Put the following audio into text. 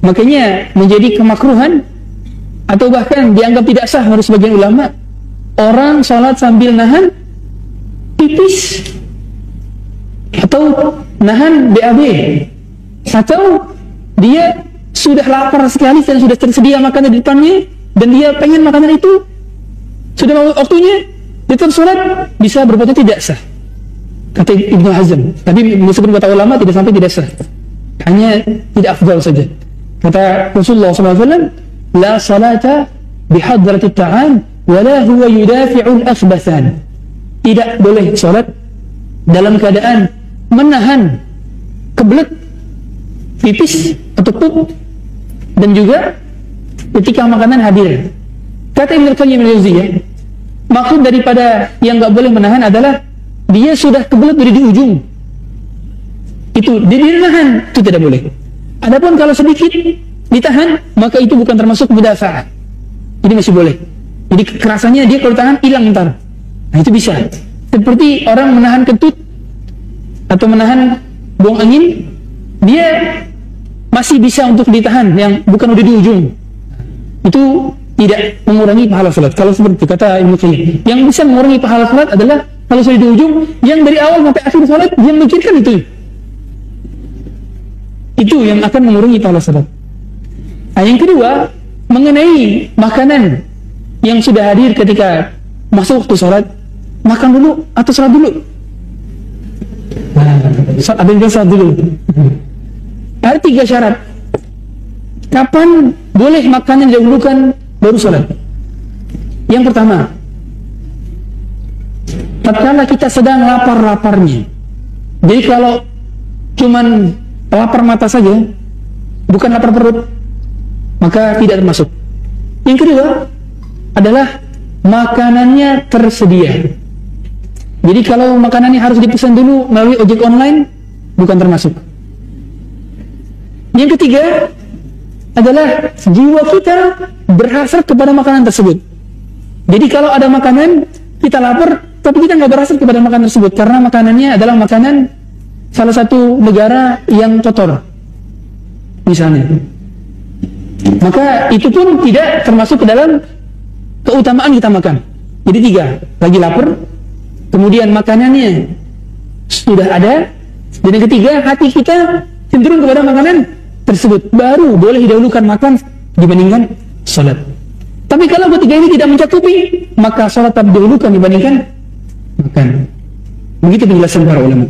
Makanya menjadi kemakruhan atau bahkan dianggap tidak sah menurut sebagian ulama, orang sholat sambil nahan pipis atau nahan BAB, atau dia sudah lapar sekali dan sudah tersedia makanan di depannya dan dia pengen makanan itu, sudah mau waktunya dia tetap sholat, bisa berpotensi tidak sah kata Ibnu Hazm. Tapi meskipun kata ulama tidak sampai tidak sah, hanya tidak afdal saja. Kata Rasulullah SAW, la salata bihadrati ta'am wala huwa yudafi'ul akhbathan. Tidak boleh sholat dalam keadaan menahan kebelet, pipis atau pup, dan juga ketika makanan hadir. Kata Ibnu Qayyim al-Jauziyah, maksud daripada yang enggak boleh menahan adalah dia sudah kebelet dari di ujung, itu dia menahan, itu tidak boleh. Adapun kalau sedikit ditahan, maka itu bukan termasuk mudafa'ah, jadi masih boleh. Jadi kekerasannya dia kalau tahan hilang ntar, nah itu bisa. Seperti orang menahan kentut atau menahan buang angin, dia masih bisa untuk ditahan, yang bukan udah di ujung, itu tidak mengurangi pahala salat. Kalau seperti itu kata Ibnu Qayyim, yang bisa mengurangi pahala salat adalah kalau sudah di ujung, yang dari awal sampai akhir salat dia memikirkan itu yang akan mengurangi pahala salat. Nah, yang kedua, mengenai makanan yang sudah hadir ketika masuk waktu salat, makan dulu atau salat dulu? Ada yang salat dulu. Ada 3 syarat. Kapan boleh makanan didahulukan baru salat? Yang pertama, tatkala kita sedang lapar-laparnya. Jadi kalau cuman lapar mata saja, bukan lapar perut, maka tidak termasuk. Yang kedua adalah makanannya tersedia. Jadi kalau makanannya harus dipesan dulu melalui ojek online, bukan termasuk. Yang ketiga adalah jiwa kita berhasrat kepada makanan tersebut. Jadi kalau ada makanan, kita lapar, tapi kita nggak berhasrat kepada makanan tersebut karena makanannya adalah makanan salah satu negara yang kotor, misalnya, maka itu pun tidak termasuk ke dalam keutamaan kita makan. Jadi 3, lagi lapar, kemudian makanannya sudah ada, dan yang ketiga hati kita cenderung kepada makanan tersebut, baru boleh didahulukan makan dibandingkan salat. Tapi kalau ketiga ini tidak mencakupi, maka salat tetap didahulukan dibandingkan makan. Begitu penjelasan para ulama.